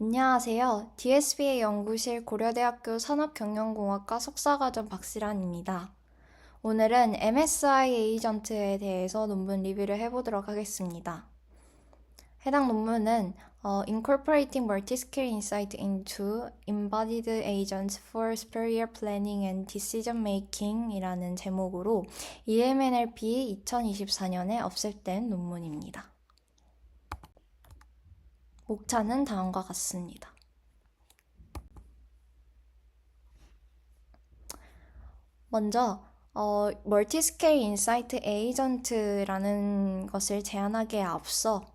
안녕하세요. DSBA 연구실 고려대학교 산업경영공학과 석사과정 박시란입니다. 오늘은 MSI 에이전트에 대해서 논문 리뷰를 해보도록 하겠습니다. 해당 논문은 Incorporating Multi-Scale Insight into Embodied Agents for Superior Planning and Decision Making 이라는 제목으로 EMNLP 2024년에 업셋된 논문입니다. 목차는 다음과 같습니다. 먼저 멀티스케일 인사이트 에이전트라는 것을 제안하기에 앞서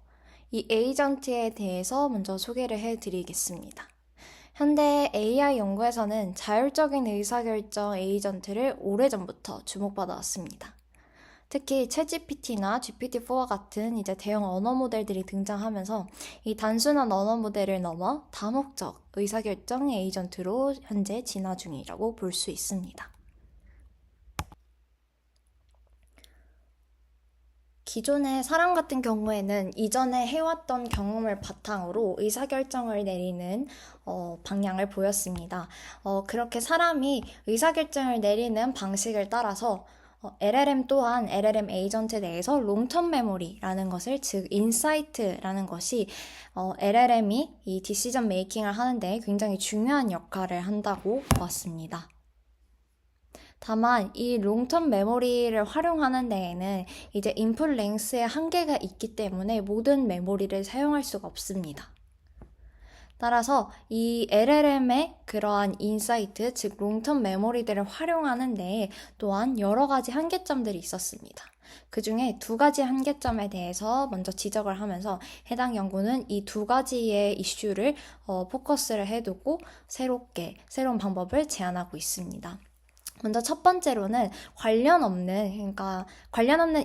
이 에이전트에 대해서 먼저 소개를 해드리겠습니다. 현대 AI 연구에서는 자율적인 의사결정 에이전트를 오래전부터 주목받아 왔습니다. 특히 챗GPT나 GPT-4와 같은 이제 대형 언어 모델들이 등장하면서 이 단순한 언어 모델을 넘어 다목적 의사결정 에이전트로 현재 진화 중이라고 볼 수 있습니다. 기존의 사람 같은 경우에는 이전에 해왔던 경험을 바탕으로 의사결정을 내리는 방향을 보였습니다. 그렇게 사람이 의사결정을 내리는 방식을 따라서 LLM 또한 LLM 에이전트 내에서 롱텀 메모리라는 것을, 즉 인사이트라는 것이 LLM이 이 디시전 메이킹을 하는데 굉장히 중요한 역할을 한다고 보았습니다. 다만 이 롱텀 메모리를 활용하는 데에는 이제 인풋 랭스의 한계가 있기 때문에 모든 메모리를 사용할 수가 없습니다. 따라서 이 LLM의 그러한 인사이트, 즉 롱텀 메모리들을 활용하는 데에 또한 여러 가지 한계점들이 있었습니다. 그 중에 두 가지 한계점에 대해서 먼저 지적을 하면서 해당 연구는 이 두 가지의 이슈를 포커스를 해두고 새로운 방법을 제안하고 있습니다. 먼저 첫 번째로는 관련 없는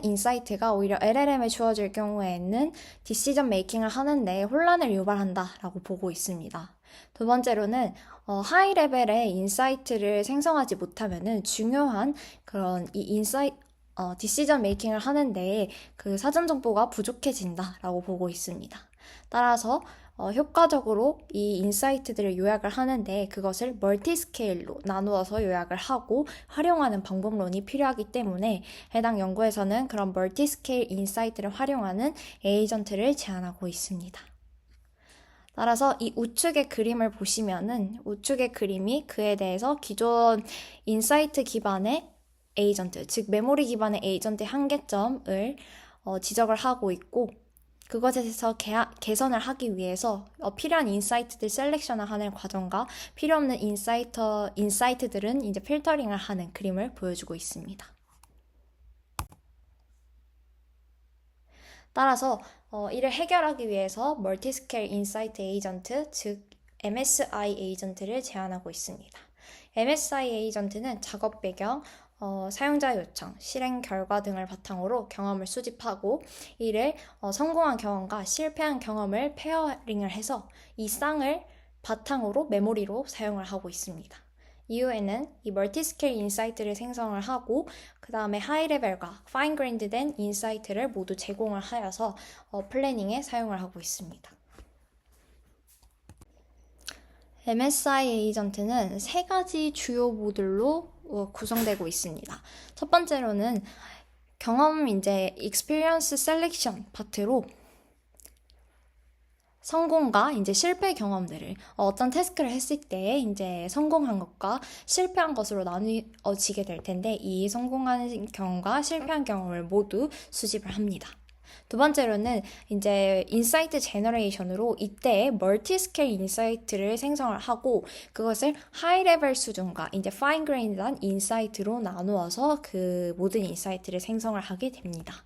인사이트가 오히려 LLM에 주어질 경우에는 디시전 메이킹을 하는데 혼란을 유발한다라고 보고 있습니다. 두 번째로는 하이 레벨의 인사이트를 생성하지 못하면은 중요한 그런 디시전 메이킹을 하는데 그 사전 정보가 부족해진다라고 보고 있습니다. 따라서 효과적으로 이 인사이트들을 요약을 하는데 그것을 멀티 스케일로 나누어서 요약을 하고 활용하는 방법론이 필요하기 때문에 해당 연구에서는 그런 멀티 스케일 인사이트를 활용하는 에이전트를 제안하고 있습니다. 따라서 이 우측의 그림을 보시면은 우측의 그림이 그에 대해서 기존 인사이트 기반의 에이전트, 즉 메모리 기반의 에이전트의 한계점을 지적을 하고 있고, 그것에 대해서 개선을 하기 위해서 필요한 인사이트들 셀렉션을 하는 과정과 필요 없는 인사이트들은 이제 필터링을 하는 그림을 보여주고 있습니다. 따라서 이를 해결하기 위해서 멀티스케일 인사이트 에이전트, 즉 MSI 에이전트를 제안하고 있습니다. MSI 에이전트는 작업 배경, 사용자 요청, 실행 결과 등을 바탕으로 경험을 수집하고 이를 성공한 경험과 실패한 경험을 페어링을 해서 이 쌍을 바탕으로 메모리로 사용을 하고 있습니다. 이후에는 이 멀티스케일 인사이트를 생성을 하고 그 다음에 하이레벨과 파인그레인드 된 인사이트를 모두 제공을 하여서 플래닝에 사용을 하고 있습니다. MSI 에이전트는 세 가지 주요 모듈로 구성되고 있습니다. 첫 번째로는 experience selection 파트로 성공과 이제 실패 경험들을 어떤 태스크를 했을 때 이제 성공한 것과 실패한 것으로 나누어지게 될 텐데 이 성공한 경험과 실패한 경험을 모두 수집을 합니다. 두 번째로는 이제 인사이트 제너레이션으로 이때 멀티 스케일 인사이트를 생성을 하고 그것을 하이 레벨 수준과 이제 파인 그레인드한 인사이트로 나누어서 그 모든 인사이트를 생성을 하게 됩니다.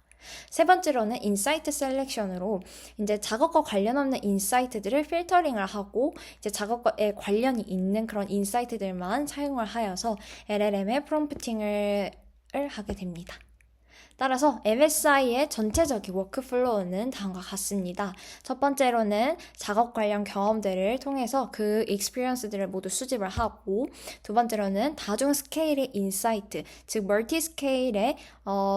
세 번째로는 인사이트 셀렉션으로 이제 작업과 관련 없는 인사이트들을 필터링을 하고 이제 작업에 관련이 있는 그런 인사이트들만 사용을 하여서 LLM의 프롬프팅을 하게 됩니다. 따라서 MSI의 전체적인 워크플로우는 다음과 같습니다. 첫 번째로는 작업 관련 경험들을 통해서 그 익스피리언스들을 모두 수집을 하고, 두 번째로는 다중 스케일의 인사이트, 즉 멀티 스케일의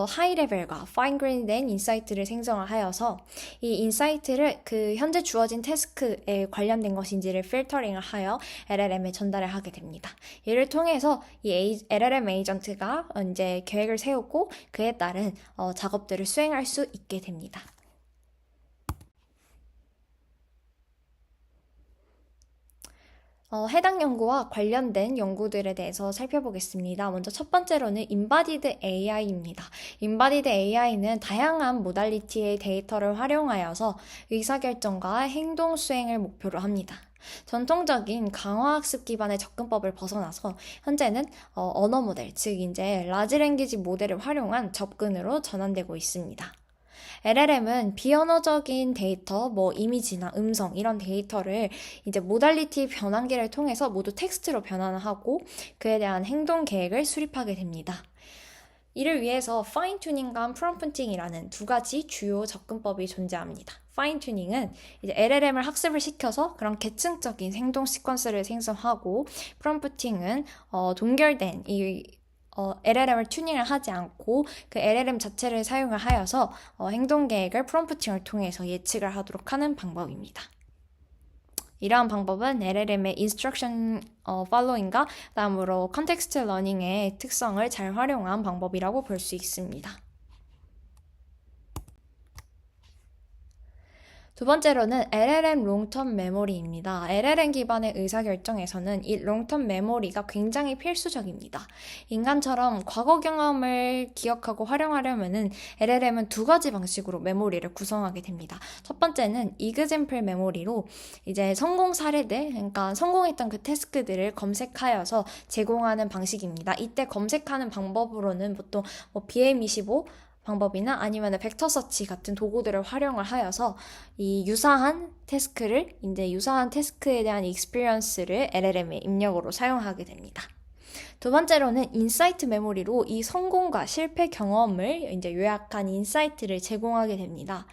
하이 레벨과 파인 그레인된 인사이트를 생성을 하여서 이 인사이트를 그 현재 주어진 태스크에 관련된 것인지를 필터링을 하여 LLM에 전달을 하게 됩니다. 이를 통해서 이 LLM 에이전트가 이제 계획을 세우고 그에 따른 작업들을 수행할 수 있게 됩니다. 해당 연구와 관련된 연구들에 대해서 살펴보겠습니다. 먼저 첫 번째로는 Embodied AI입니다. Embodied AI는 다양한 모달리티의 데이터를 활용하여서 의사결정과 행동 수행을 목표로 합니다. 전통적인 강화학습 기반의 접근법을 벗어나서 현재는 언어 모델, 즉 이제 라지 랭귀지 모델을 활용한 접근으로 전환되고 있습니다. LLM은 비언어적인 데이터, 이미지나 음성 이런 데이터를 이제 모달리티 변환기를 통해서 모두 텍스트로 변환하고 그에 대한 행동 계획을 수립하게 됩니다. 이를 위해서 파인 튜닝과 프롬프팅이라는 두 가지 주요 접근법이 존재합니다. 파인 튜닝은 이제 LLM을 학습을 시켜서 그런 계층적인 행동 시퀀스를 생성하고, 프롬프팅은 동결된 LLM을 튜닝을 하지 않고 그 LLM 자체를 사용을 하여서 행동 계획을 프롬프팅을 통해서 예측을 하도록 하는 방법입니다. 이러한 방법은 LLM의 인스트럭션 팔로잉과 다음으로 컨텍스트 러닝의 특성을 잘 활용한 방법이라고 볼 수 있습니다. 두 번째로는 LLM 롱텀 메모리입니다. LLM 기반의 의사결정에서는 이 롱텀 메모리가 굉장히 필수적입니다. 인간처럼 과거 경험을 기억하고 활용하려면은 LLM은 두 가지 방식으로 메모리를 구성하게 됩니다. 첫 번째는 example 메모리로 이제 성공 사례들, 그러니까 성공했던 그 태스크들을 검색하여서 제공하는 방식입니다. 이때 검색하는 방법으로는 보통 BM25 방법이나 아니면 벡터 서치 같은 도구들을 활용을 하여서 이 유사한 태스크에 대한 익스피리언스를 LLM의 입력으로 사용하게 됩니다. 두 번째로는 인사이트 메모리로 이 성공과 실패 경험을 이제 요약한 인사이트를 제공하게 됩니다.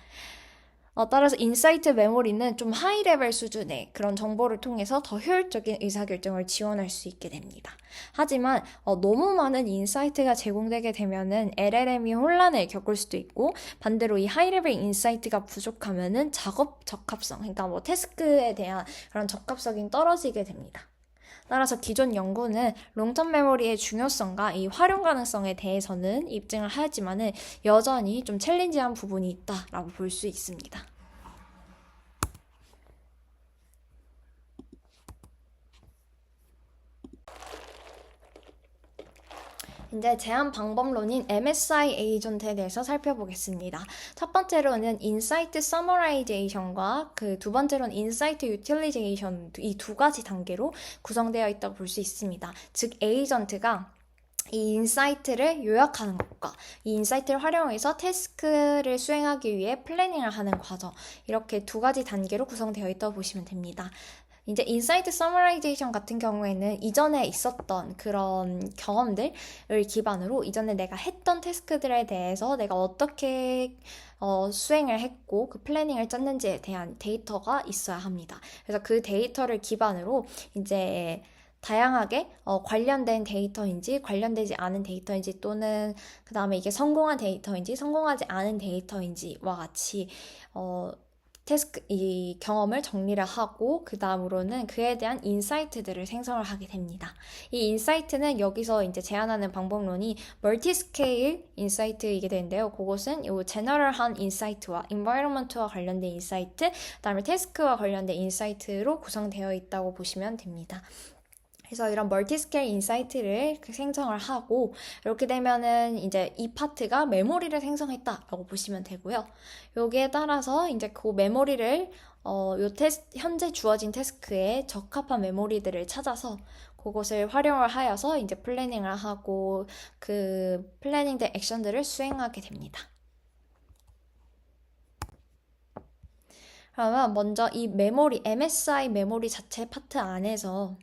따라서 인사이트 메모리는 좀 하이 레벨 수준의 그런 정보를 통해서 더 효율적인 의사결정을 지원할 수 있게 됩니다. 하지만 너무 많은 인사이트가 제공되게 되면은 LLM이 혼란을 겪을 수도 있고, 반대로 이 하이 레벨 인사이트가 부족하면은 작업 적합성, 그러니까 태스크에 대한 그런 적합성이 떨어지게 됩니다. 따라서 기존 연구는 롱텀 메모리의 중요성과 이 활용 가능성에 대해서는 입증을 하지만은 여전히 좀 챌린지한 부분이 있다라고 볼 수 있습니다. 이제 제한 방법론인 MSI 에이전트에 대해서 살펴보겠습니다. 첫 번째로는 인사이트 서머라이제이션과 그 두 번째로는 인사이트 유틸리제이션, 이 두 가지 단계로 구성되어 있다고 볼 수 있습니다. 즉 에이전트가 이 인사이트를 요약하는 것과 이 인사이트를 활용해서 태스크를 수행하기 위해 플래닝을 하는 과정, 이렇게 두 가지 단계로 구성되어 있다고 보시면 됩니다. 이제 인사이트 서머라이제이션 같은 경우에는 이전에 있었던 그런 경험들을 기반으로 이전에 내가 했던 태스크들에 대해서 내가 어떻게 수행을 했고 그 플래닝을 짰는지에 대한 데이터가 있어야 합니다. 그래서 그 데이터를 기반으로 이제 다양하게 관련된 데이터인지 관련되지 않은 데이터인지, 또는 그 다음에 이게 성공한 데이터인지 성공하지 않은 데이터인지와 같이 이 경험을 정리를 하고 그 다음으로는 그에 대한 인사이트들을 생성을 하게 됩니다. 이 인사이트는 여기서 이제 제안하는 방법론이 멀티 스케일 인사이트이게 되는데요. 그것은 이 제너럴한 인사이트와 인바이러먼트와 관련된 인사이트, 그 다음에 태스크와 관련된 인사이트로 구성되어 있다고 보시면 됩니다. 그래서 이런 멀티스케일 인사이트를 생성을 하고, 이렇게 되면은 이제 이 파트가 메모리를 생성했다라고 보시면 되고요. 여기에 따라서 이제 그 메모리를 현재 주어진 태스크에 적합한 메모리들을 찾아서 그것을 활용을 하여서 이제 플래닝을 하고 그 플래닝된 액션들을 수행하게 됩니다. 그러면 먼저 이 메모리, MSI 메모리 자체 파트 안에서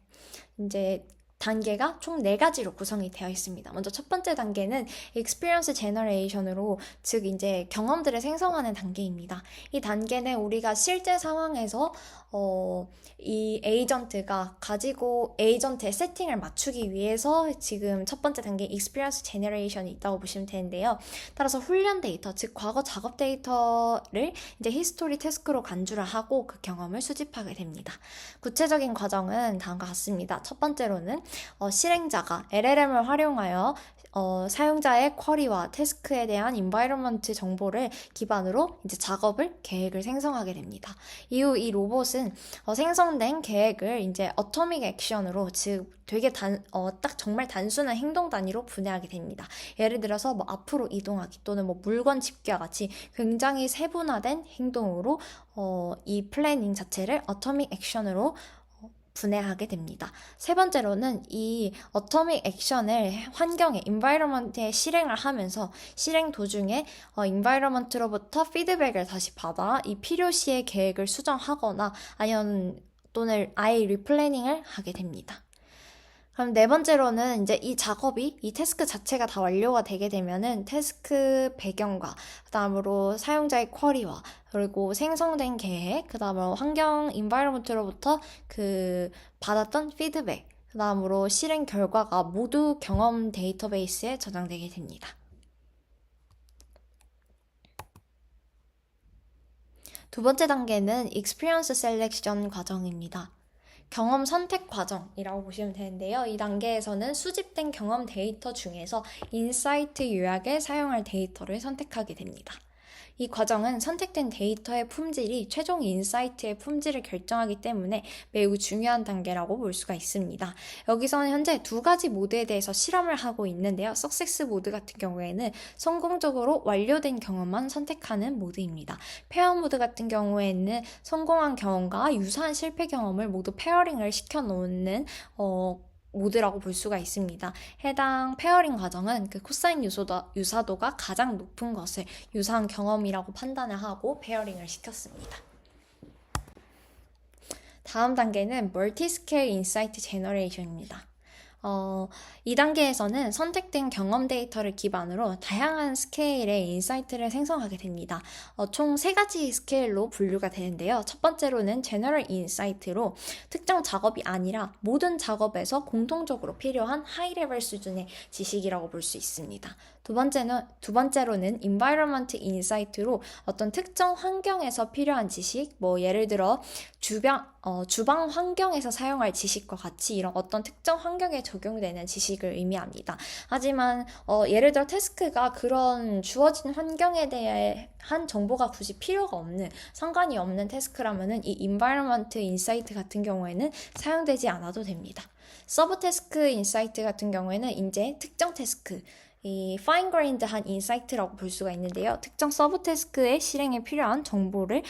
이제 단계가 총 4가지로 구성이 되어 있습니다. 먼저 첫 번째 단계는 Experience Generation으로, 즉 이제 경험들을 생성하는 단계입니다. 이 단계는 우리가 실제 상황에서 이 에이전트가 가지고 에이전트의 세팅을 맞추기 위해서 지금 첫 번째 단계 Experience Generation이 있다고 보시면 되는데요. 따라서 훈련 데이터, 즉 과거 작업 데이터를 이제 히스토리 태스크로 간주를 하고 그 경험을 수집하게 됩니다. 구체적인 과정은 다음과 같습니다. 첫 번째로는 실행자가 LLM을 활용하여 사용자의 쿼리와 태스크에 대한 environment 정보를 기반으로 이제 작업을, 계획을 생성하게 됩니다. 이후 이 로봇은 생성된 계획을 이제 어토믹 액션으로, 즉 되게 딱 정말 단순한 행동 단위로 분해하게 됩니다. 예를 들어서 뭐 앞으로 이동하기 또는 뭐 물건 집기와 같이 굉장히 세분화된 행동으로 이 플래닝 자체를 어토믹 액션으로 분해하게 됩니다. 세 번째로는 이 어토믹 액션을 환경에, environment에 실행을 하면서 실행 도중에 environment로부터 피드백을 다시 받아 이 필요시의 계획을 수정하거나 아니면 또는 아예 리플래닝을 하게 됩니다. 그럼 네 번째로는 이제 이 작업이, 이 태스크 자체가 다 완료가 되게 되면은 태스크 배경과 그다음으로 사용자의 쿼리와 그리고 생성된 계획, 그다음으로 환경 인바이러먼트로부터 그 받았던 피드백, 그다음으로 실행 결과가 모두 경험 데이터베이스에 저장되게 됩니다. 두 번째 단계는 Experience Selection 과정입니다. 경험 선택 과정이라고 보시면 되는데요. 이 단계에서는 수집된 경험 데이터 중에서 인사이트 요약에 사용할 데이터를 선택하게 됩니다. 이 과정은 선택된 데이터의 품질이 최종 인사이트의 품질을 결정하기 때문에 매우 중요한 단계라고 볼 수가 있습니다. 여기서는 현재 2가지 모드에 대해서 실험을 하고 있는데요. 석세스 모드 같은 경우에는 성공적으로 완료된 경험만 선택하는 모드입니다. 페어 모드 같은 경우에는 성공한 경험과 유사한 실패 경험을 모두 페어링을 시켜놓는 모드라고 볼 수가 있습니다. 해당 페어링 과정은 그 코사인 유사도가 가장 높은 것을 유사한 경험이라고 판단을 하고 페어링을 시켰습니다. 다음 단계는 멀티스케일 인사이트 제너레이션입니다. 이 단계에서는 선택된 경험 데이터를 기반으로 다양한 스케일의 인사이트를 생성하게 됩니다. 총 3가지 스케일로 분류가 되는데요. 첫 번째로는 제너럴 인사이트로 특정 작업이 아니라 모든 작업에서 공통적으로 필요한 하이 레벨 수준의 지식이라고 볼 수 있습니다. 두 번째로는 environment insight로 어떤 특정 환경에서 필요한 지식, 뭐 예를 들어 주방 환경에서 사용할 지식과 같이 이런 어떤 특정 환경에 적용되는 지식을 의미합니다. 하지만 예를 들어 태스크가 그런 주어진 환경에 대한 정보가 굳이 필요가 없는, 상관이 없는 태스크라면은 이 environment insight 같은 경우에는 사용되지 않아도 됩니다. 서브 태스크 인사이트 같은 경우에는 이제 특정 태스크, 이 파인-그레인드한 인사이트라고 볼 수가 있는데요. 특정 서브 태스크의 실행에 필요한 정보를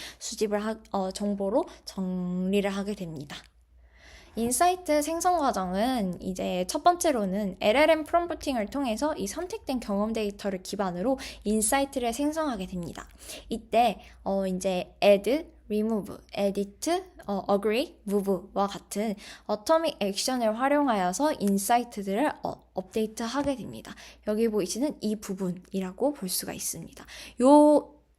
정보로 정리를 하게 됩니다. 인사이트 생성 과정은 이제 첫 번째로는 LLM 프롬프팅을 통해서 이 선택된 경험 데이터를 기반으로 인사이트를 생성하게 됩니다. 이때 이제 add, remove, edit, agree, move와 같은 어토믹 액션을 활용하여서 인사이트들을 업데이트하게 됩니다. 여기 보이시는 이 부분이라고 볼 수가 있습니다.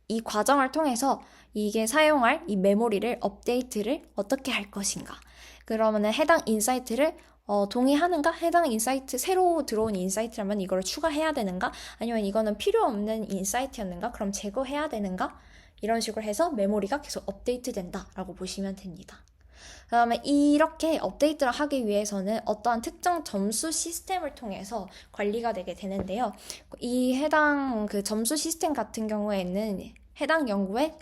이 과정을 통해서 이게 사용할 이 메모리를 업데이트를 어떻게 할 것인가, 그러면은 해당 인사이트를 동의하는가? 해당 인사이트, 새로 들어온 인사이트라면 이걸 추가해야 되는가? 아니면 이거는 필요 없는 인사이트였는가? 그럼 제거해야 되는가? 이런 식으로 해서 메모리가 계속 업데이트 된다라고 보시면 됩니다. 그 다음에 이렇게 업데이트를 하기 위해서는 어떠한 특정 점수 시스템을 통해서 관리가 되게 되는데요. 이 해당 그 점수 시스템 같은 경우에는 해당 연구의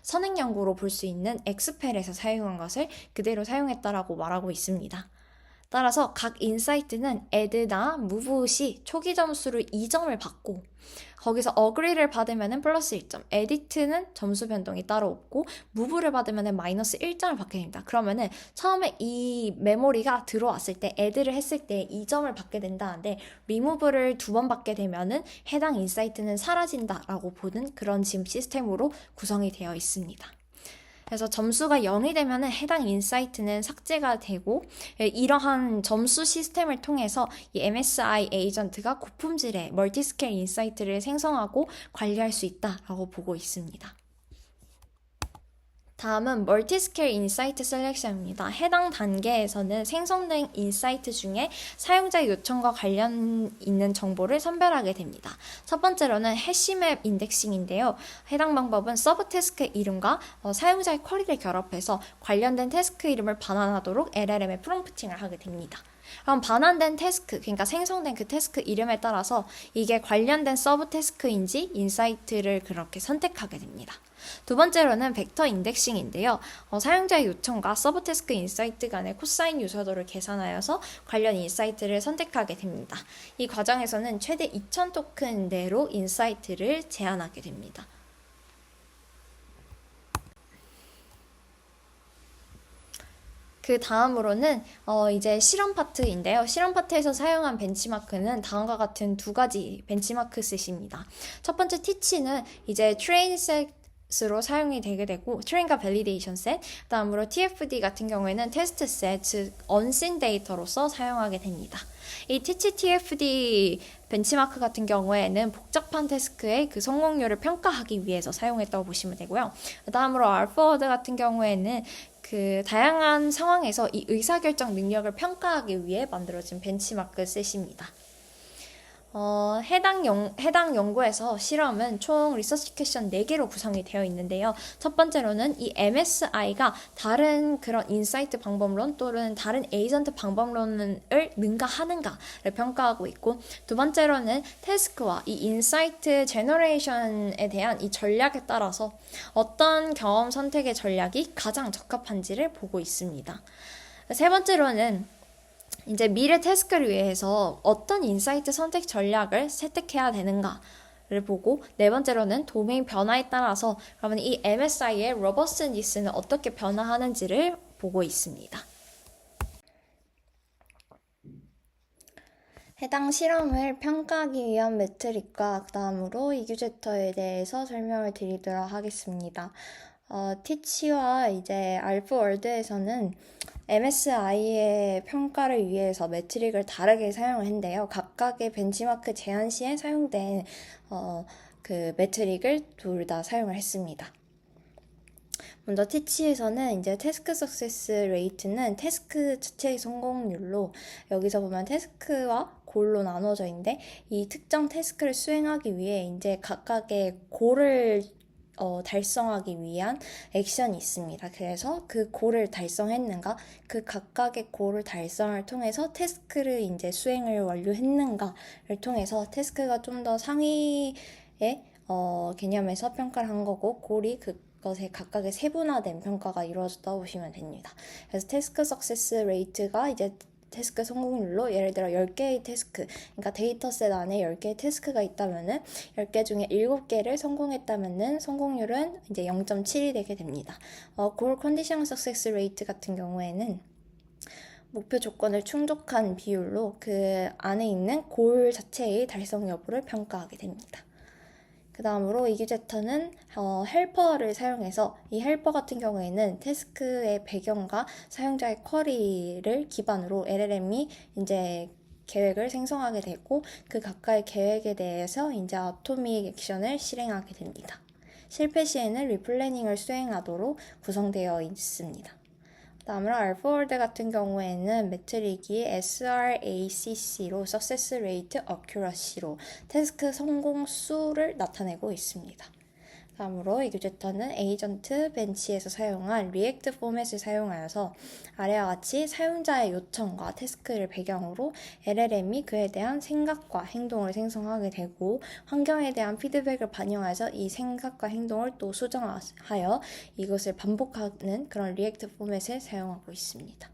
선행 연구로 볼 수 있는 엑스펠에서 사용한 것을 그대로 사용했다라고 말하고 있습니다. 따라서 각 인사이트는 add나 move 시 초기 점수를 2점을 받고 거기서 agree를 받으면 플러스 1점, edit는 점수 변동이 따로 없고 move를 받으면 마이너스 1점을 받게 됩니다. 그러면은 처음에 이 메모리가 들어왔을 때 add를 했을 때 2점을 받게 된다는데 remove를 2번 받게 되면은 해당 인사이트는 사라진다라고 보는 그런 지금 시스템으로 구성이 되어 있습니다. 그래서 점수가 0이 되면 해당 인사이트는 삭제가 되고, 이러한 점수 시스템을 통해서 이 MSI 에이전트가 고품질의 멀티스케일 인사이트를 생성하고 관리할 수 있다라고 보고 있습니다. 다음은 멀티스케일 인사이트 셀렉션입니다. 해당 단계에서는 생성된 인사이트 중에 사용자의 요청과 관련 있는 정보를 선별하게 됩니다. 첫 번째로는 해시맵 인덱싱인데요. 해당 방법은 서브 태스크 이름과 사용자의 쿼리를 결합해서 관련된 태스크 이름을 반환하도록 LLM에 프롬프팅을 하게 됩니다. 그럼 반환된 태스크, 그러니까 생성된 그 태스크 이름에 따라서 이게 관련된 서브 태스크인지 인사이트를 그렇게 선택하게 됩니다. 두 번째로는 벡터 인덱싱인데요. 사용자의 요청과 서브 태스크 인사이트 간의 코사인 유사도를 계산하여서 관련 인사이트를 선택하게 됩니다. 이 과정에서는 최대 2000 토큰 내로 인사이트를 제한하게 됩니다. 그 다음으로는 이제 실험 파트인데요. 실험 파트에서 사용한 벤치마크는 다음과 같은 두 가지 벤치마크 셋입니다. 첫 번째 티치는 이제 트레인 셋으로 사용이 되게 되고, 트레인과 밸리데이션 셋, 다음으로 TFD 같은 경우에는 테스트 셋, 즉 언신 데이터로서 사용하게 됩니다. 이 티치 TFD 벤치마크 같은 경우에는 복잡한 태스크의 그 성공률을 평가하기 위해서 사용했다고 보시면 되고요. 다음으로 알파워드 같은 경우에는 그 다양한 상황에서 이 의사결정 능력을 평가하기 위해 만들어진 벤치마크 셋입니다. 해당 연구에서 실험은 총 리서치 퀘션 4개로 구성이 되어 있는데요. 첫 번째로는 이 MSI가 다른 그런 인사이트 방법론 또는 다른 에이전트 방법론을 능가하는가를 평가하고 있고, 두 번째로는 태스크와 이 인사이트 제너레이션에 대한 이 전략에 따라서 어떤 경험 선택의 전략이 가장 적합한지를 보고 있습니다. 세 번째로는 이제 미래 태스크를 위해서 어떤 인사이트 선택 전략을 채택해야 되는가를 보고, 네 번째로는 도메인 변화에 따라서 그러면 이 MSI의 로버스니스는 어떻게 변화하는지를 보고 있습니다. 해당 실험을 평가하기 위한 매트릭과 그 다음으로 이규제터에 대해서 설명을 드리도록 하겠습니다. 티치와 이제 알프월드에서는 MSI의 평가를 위해서 매트릭을 다르게 사용을 했는데요. 각각의 벤치마크 제한 시에 사용된 그 매트릭을 둘 다 사용을 했습니다. 먼저 티치에서는 이제 태스크 석세스 레이트는 태스크 자체의 성공률로, 여기서 보면 태스크와 골로 나눠져 있는데, 이 특정 태스크를 수행하기 위해 이제 각각의 골을 달성하기 위한 액션이 있습니다. 그래서 그 골을 달성했는가, 그 각각의 골을 달성을 통해서 태스크를 이제 수행을 완료했는가를 통해서 태스크가 좀 더 상위의 개념에서 평가를 한 거고, 골이 그것의 각각의 세분화된 평가가 이루어졌다고 보시면 됩니다. 그래서 태스크 석세스 레이트가 이제 태스크 성공률로, 예를 들어 10개의 태스크, 그러니까 데이터셋 안에 10개의 태스크가 있다면은 10개 중에 7개를 성공했다면은 성공률은 이제 0.7이 되게 됩니다. 골 컨디션 석세스 레이트 같은 경우에는 목표 조건을 충족한 비율로 그 안에 있는 골 자체의 달성 여부를 평가하게 됩니다. 그 다음으로 이규제터는 헬퍼를 사용해서, 이 헬퍼 같은 경우에는 태스크의 배경과 사용자의 쿼리를 기반으로 LLM이 이제 계획을 생성하게 되고, 그 각각의 계획에 대해서 이제 아토믹 액션을 실행하게 됩니다. 실패 시에는 리플래닝을 수행하도록 구성되어 있습니다. 다음으로 알파월드 같은 경우에는 매트릭이 SRACC로 Success Rate Accuracy로 태스크 성공 수를 나타내고 있습니다. 다음으로 이규제터는 에이전트 벤치에서 사용한 리액트 포맷을 사용하여서 아래와 같이 사용자의 요청과 태스크를 배경으로 LLM이 그에 대한 생각과 행동을 생성하게 되고, 환경에 대한 피드백을 반영해서 이 생각과 행동을 또 수정하여 이것을 반복하는 그런 리액트 포맷을 사용하고 있습니다.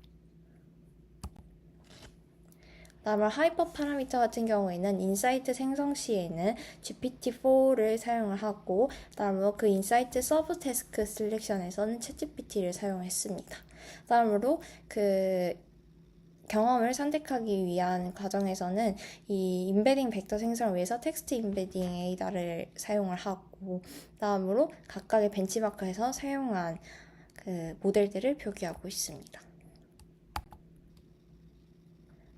다음으로 하이퍼 파라미터 같은 경우에는 인사이트 생성 시에는 GPT-4를 사용을 하고, 다음으로 그 인사이트 서브 태스크 셀렉션에서는 챗GPT를 사용했습니다. 다음으로 그 경험을 선택하기 위한 과정에서는 이 임베딩 벡터 생성을 위해서 텍스트 임베딩 에이다를 사용을 하고, 다음으로 각각의 벤치마크에서 사용한 그 모델들을 표기하고 있습니다.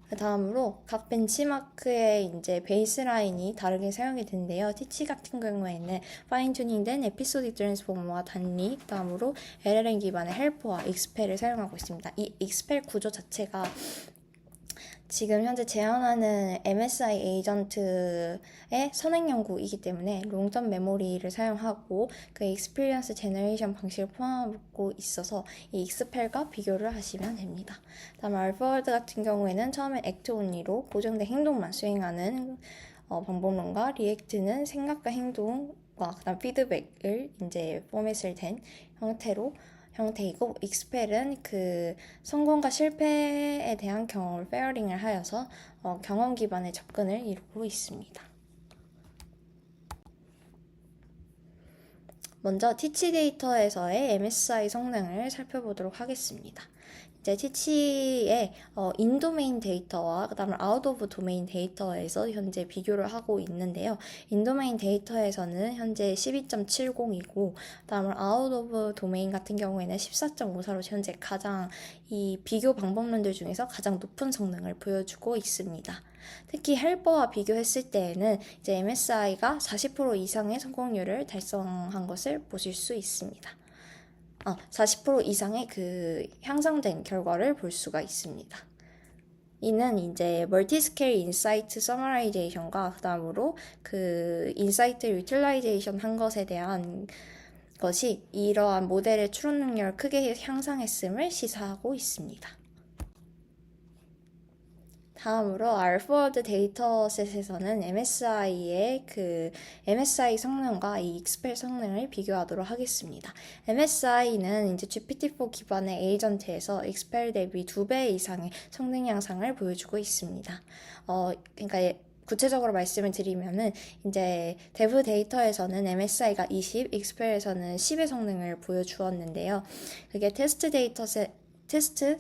그 다음으로 각 벤치마크의 이제 베이스라인이 다르게 사용이 되는데요. 티치 같은 경우에는 파인 튜닝된 에피소딕 트랜스포머와 단리, 그 다음으로 LLM 기반의 헬퍼와 익스펠을 사용하고 있습니다. 이 익스펠 구조 자체가 지금 현재 제안하는 MSI 에이전트의 선행 연구이기 때문에 롱텀 메모리를 사용하고 그 익스피리언스 제너레이션 방식을 포함하고 있어서 이 익스펠과 비교를 하시면 됩니다. 다음 알파월드 같은 경우에는 처음엔 액트 온리로 고정된 행동만 수행하는 방법론과 리액트는 생각과 행동과 그다음 피드백을 이제 포맷을 댄 형태이고 익스펠은 그 성공과 실패에 대한 경험을 페어링을 하여서 경험 기반의 접근을 이루고 있습니다. 먼저 티치 데이터에서의 MSI 성능을 살펴보도록 하겠습니다. 이제 티치의 인도메인 데이터와 그 다음에 아웃 오브 도메인 데이터에서 현재 비교를 하고 있는데요. 인도메인 데이터에서는 현재 12.70이고 그 다음에 아웃 오브 도메인 같은 경우에는 14.54로 현재 가장 이 비교 방법론들 중에서 가장 높은 성능을 보여주고 있습니다. 특히 헬퍼와 비교했을 때에는 이제 MSI가 40% 이상의 성공률을 달성한 것을 보실 수 있습니다. 40% 이상의 그 향상된 결과를 볼 수가 있습니다. 이는 이제 멀티스케일 인사이트 서머라이제이션과 그 다음으로 그 인사이트 유틸라이제이션 한 것에 대한 것이 이러한 모델의 추론 능력을 크게 향상했음을 시사하고 있습니다. 다음으로 알포워드 데이터셋에서는 MSI의 그 MSI 성능과 이 익스펠 성능을 비교하도록 하겠습니다. MSI는 이제 GPT-4 기반의 에이전트에서 익스펠 대비 2배 이상의 성능 향상을 보여주고 있습니다. 그러니까 구체적으로 말씀을 드리면은 이제 데브 데이터에서는 MSI가 20, 익스펠에서는 10의 성능을 보여주었는데요. 그게 테스트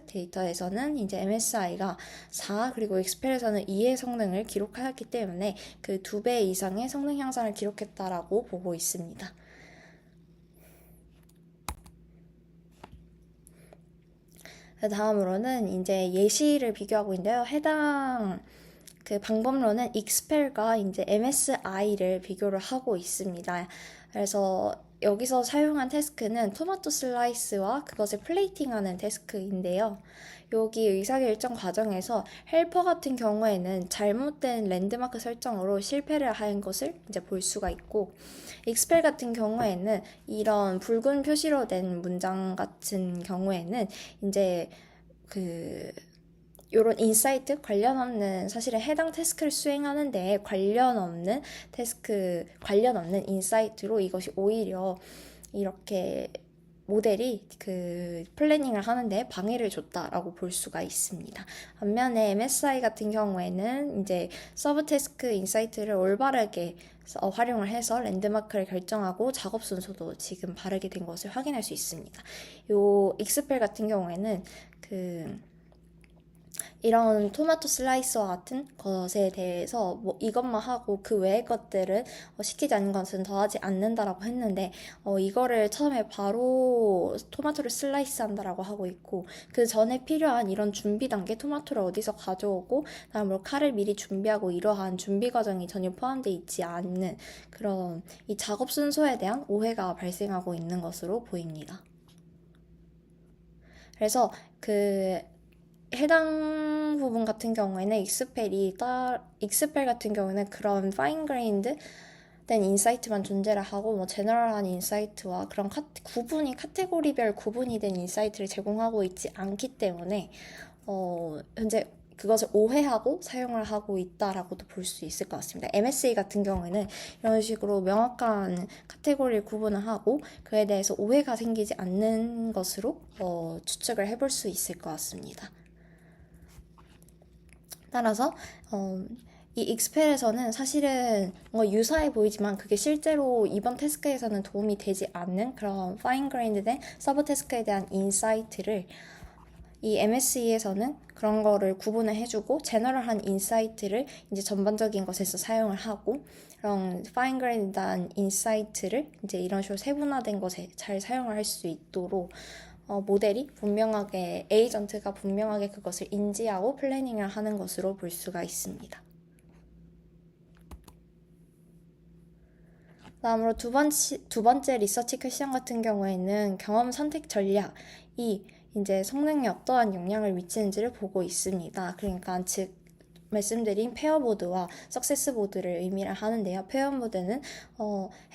데이터에서는 이제 MSI가 4 그리고 익스펠에서는 2의 성능을 기록하였기 때문에 그 2배 이상의 성능 향상을 기록했다라고 보고 있습니다. 다음으로는 이제 예시를 비교하고 있는데요. 해당 그 방법론은 익스펠과 이제 MSI를 비교를 하고 있습니다. 그래서 여기서 사용한 태스크는 토마토 슬라이스와 그것을 플레이팅하는 태스크인데요. 여기 의사결정 과정에서 헬퍼 같은 경우에는 잘못된 랜드마크 설정으로 실패를 한 것을 이제 볼 수가 있고, 익스펠 같은 경우에는 이런 붉은 표시로 된 문장 같은 경우에는 이제 요런 인사이트 관련 없는 사실은 해당 태스크를 수행하는데 관련 없는 인사이트로 이것이 오히려 이렇게 모델이 그 플래닝을 하는데 방해를 줬다라고 볼 수가 있습니다. 반면에 MSI 같은 경우에는 이제 서브 태스크 인사이트를 올바르게 활용을 해서 랜드마크를 결정하고 작업 순서도 지금 바르게 된 것을 확인할 수 있습니다. 요 익스펠 같은 경우에는 이런 토마토 슬라이스와 같은 것에 대해서 뭐 이것만 하고 그 외의 것들은 시키지 않는 것은 더하지 않는다라고 했는데 이거를 처음에 바로 토마토를 슬라이스 한다라고 하고 있고, 그 전에 필요한 이런 준비 단계 토마토를 어디서 가져오고 다음으로 칼을 미리 준비하고 이러한 준비 과정이 전혀 포함되어 있지 않는 그런 이 작업 순서에 대한 오해가 발생하고 있는 것으로 보입니다. 그래서 해당 부분 같은 경우에는 익스펠 같은 경우에는 그런 파인 그레인드 된 인사이트만 존재를 하고 뭐 제너럴한 인사이트와 그런 카테고리별 구분이 된 인사이트를 제공하고 있지 않기 때문에 현재 그것을 오해하고 사용을 하고 있다라고도 볼 수 있을 것 같습니다. MSA 같은 경우에는 이런 식으로 명확한 카테고리를 구분을 하고 그에 대해서 오해가 생기지 않는 것으로 추측을 해볼 수 있을 것 같습니다. 따라서 이 익스펠에서는 사실은 뭔가 유사해 보이지만 그게 실제로 이번 태스크에서는 도움이 되지 않는 그런 파인 그레인드된 서브 태스크에 대한 인사이트를 이 MSE에서는 그런 거를 구분을 해주고 제너럴한 인사이트를 이제 전반적인 것에서 사용을 하고 그런 파인 그레인드한 인사이트를 이제 이런 식으로 세분화된 것에 잘 사용을 할 수 있도록 모델이 분명하게, 에이전트가 분명하게 그것을 인지하고 플래닝을 하는 것으로 볼 수가 있습니다. 다음으로 두 번째 리서치 퀘션 같은 경우에는 경험 선택 전략이 이제 성능에 어떠한 영향을 미치는지를 보고 있습니다. 그러니까 즉 말씀드린 페어보드와 석세스보드를 의미를 하는데요. 페어보드는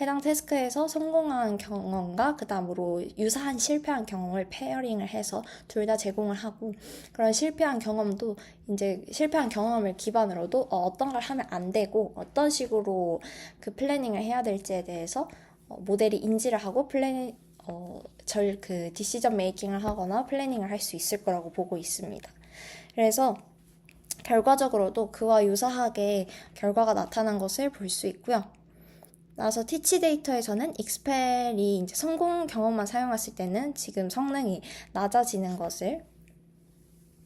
해당 태스크에서 성공한 경험과 그 다음으로 유사한 실패한 경험을 페어링을 해서 둘 다 제공을 하고, 그런 실패한 경험도 이제 실패한 경험을 기반으로도 어떤 걸 하면 안 되고 어떤 식으로 그 플래닝을 해야 될지에 대해서 모델이 인지를 하고 디시전 메이킹을 하거나 플래닝을 할 수 있을 거라고 보고 있습니다. 그래서 결과적으로도 그와 유사하게 결과가 나타난 것을 볼 수 있고요. 나서 티치 데이터에서는 익스펠이 이제 성공 경험만 사용했을 때는 지금 성능이 낮아지는 것을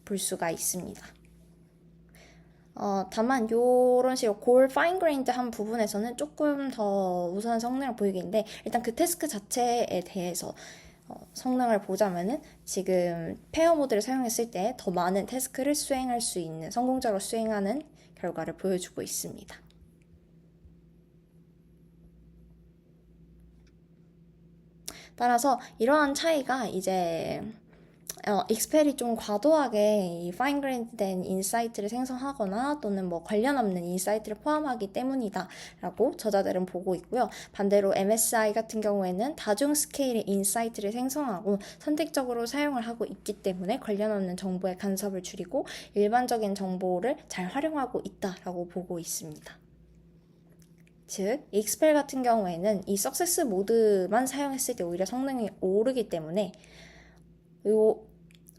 볼 수가 있습니다. 다만 요런 식으로 골 파인 그레인드 한 부분에서는 조금 더 우수한 성능을 보이겠는데, 일단 그 태스크 자체에 대해서 성능을 보자면은 지금 페어 모드를 사용했을 때 더 많은 태스크를 수행할 수 있는, 성공적으로 수행하는 결과를 보여주고 있습니다. 따라서 이러한 차이가 이제 익스펠이 좀 과도하게 이 파인 그레인드된 인사이트를 생성하거나 또는 뭐 관련 없는 인사이트를 포함하기 때문이다 라고 저자들은 보고 있고요. 반대로 MSI 같은 경우에는 다중 스케일의 인사이트를 생성하고 선택적으로 사용을 하고 있기 때문에 관련 없는 정보의 간섭을 줄이고 일반적인 정보를 잘 활용하고 있다라고 보고 있습니다. 즉, 익스펠 같은 경우에는 이 석세스 모드만 사용했을 때 오히려 성능이 오르기 때문에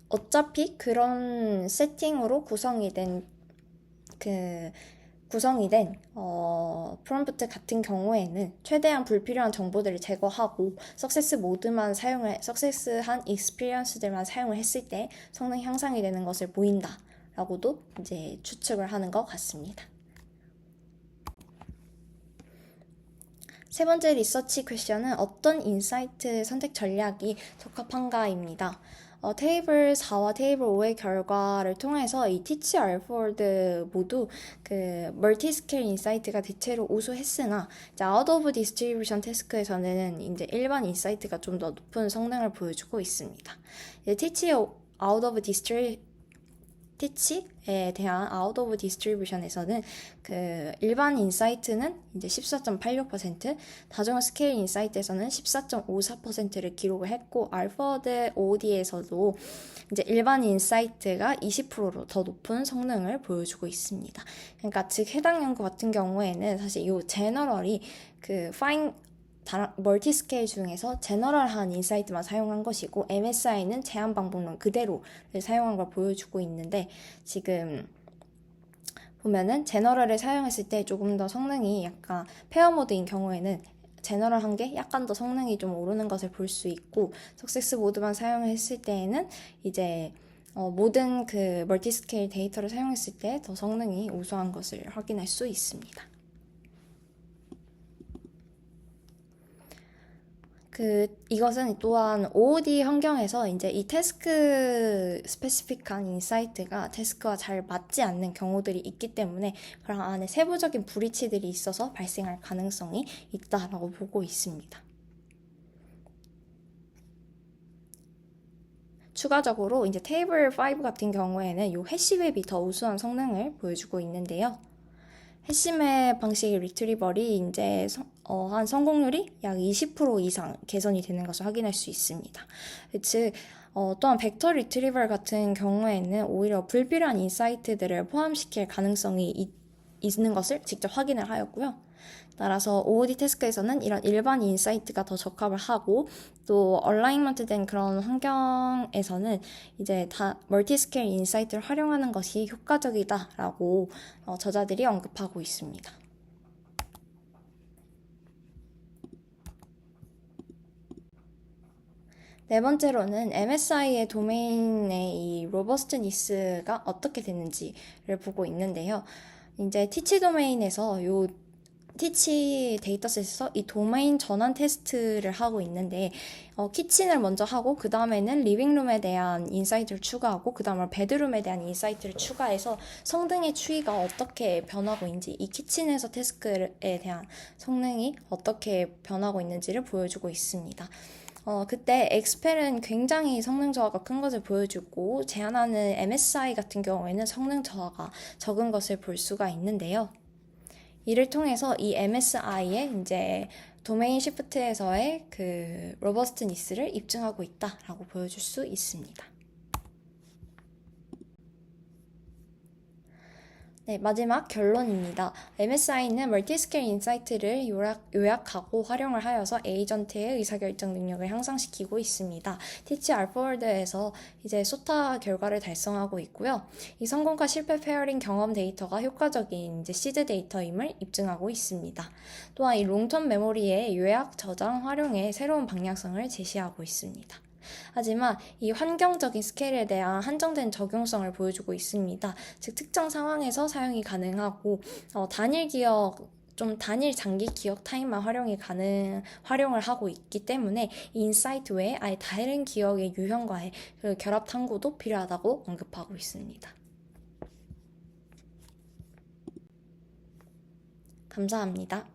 어차피 그런 세팅으로 구성이 된 프롬프트 같은 경우에는 최대한 불필요한 정보들을 제거하고 석세스한 익스피리언스들만 사용을 했을 때 성능 향상이 되는 것을 보인다라고도 이제 추측을 하는 것 같습니다. 세 번째 리서치 퀘션은 어떤 인사이트 선택 전략이 적합한가입니다. 테이블 4와 테이블 5의 결과를 통해서 이 티치 알포드 모두 그 멀티 스케일 인사이트가 대체로 우수했으나 이제 아웃 오브 디스트리뷰션 태스크에서는 이제 일반 인사이트가 좀 더 높은 성능을 보여주고 있습니다. 티치 아웃 오브 티치에 대한 아웃 오브 디스트리뷰션에서는 그 일반 인사이트는 이제 14.86%, 다중 스케일 인사이트에서는 14.54%를 기록을 했고, 알포드 OD에서도 이제 일반 인사이트가 20%로 더 높은 성능을 보여주고 있습니다. 그러니까 즉 해당 연구 같은 경우에는 사실 이 제너럴이 그 멀티 스케일 중에서 제너럴한 인사이트만 사용한 것이고, MSI는 제한 방법론 그대로를 사용한 걸 보여주고 있는데, 지금 보면은 제너럴을 사용했을 때 조금 더 성능이 약간 페어 모드인 경우에는 제너럴한 게 약간 더 성능이 좀 오르는 것을 볼 수 있고, 석세스 모드만 사용했을 때에는 이제 모든 그 멀티 스케일 데이터를 사용했을 때 더 성능이 우수한 것을 확인할 수 있습니다. 이것은 또한 OOD 환경에서 이제 이 태스크 스페시픽한 인사이트가 태스크와 잘 맞지 않는 경우들이 있기 때문에 그런 안에 세부적인 불이치들이 있어서 발생할 가능성이 있다라고 보고 있습니다. 추가적으로 이제 테이블 5 같은 경우에는 이 해시웹이 더 우수한 성능을 보여주고 있는데요. 해시맵 방식의 리트리버리 이제 한 성공률이 약 20% 이상 개선이 되는 것을 확인할 수 있습니다. 즉 또한 벡터 리트리버 같은 경우에는 오히려 불필요한 인사이트들을 포함시킬 가능성이 있는 것을 직접 확인을 하였고요. 따라서 OOD 태스크에서는 이런 일반 인사이트가 더 적합을 하고, 또 얼라이먼트 된 그런 환경에서는 이제 다 멀티 스케일 인사이트를 활용하는 것이 효과적이다라고 저자들이 언급하고 있습니다. 네 번째로는 MSI의 도메인의 이 로버스트니스가 어떻게 되는지를 보고 있는데요. 이제 티치 도메인에서 요 티치 데이터셋에서 이 도메인 전환 테스트를 하고 있는데 키친을 먼저 하고 그 다음에는 리빙룸에 대한 인사이트를 추가하고 그 다음에 베드룸에 대한 인사이트를 추가해서 성능의 추이가 어떻게 변하고 있는지 이 키친에서 태스크에 대한 성능이 어떻게 변하고 있는지를 보여주고 있습니다. 그때 엑스펠은 굉장히 성능 저하가 큰 것을 보여주고 제한하는 MSI 같은 경우에는 성능 저하가 적은 것을 볼 수가 있는데요. 이를 통해서 이 MSI의 이제 도메인 시프트에서의 그 로버스트니스를 입증하고 있다라고 보여줄 수 있습니다. 네, 마지막 결론입니다. MSI는 멀티스케일 인사이트를 요약하고 활용을 하여서 에이전트의 의사결정 능력을 향상시키고 있습니다. 티치 알파월드에서 이제 소타 결과를 달성하고 있고요. 이 성공과 실패 페어링 경험 데이터가 효과적인 이제 시드 데이터임을 입증하고 있습니다. 또한 이 롱텀 메모리의 요약, 저장, 활용의 새로운 방향성을 제시하고 있습니다. 하지만 이 환경적인 스케일에 대한 한정된 적용성을 보여주고 있습니다. 즉 특정 상황에서 사용이 가능하고 단일 기억 단일 장기 기억 타임만 활용을 하고 있기 때문에 이 인사이트 외에 아예 다른 기억의 유형과의 그 결합 탐구도 필요하다고 언급하고 있습니다. 감사합니다.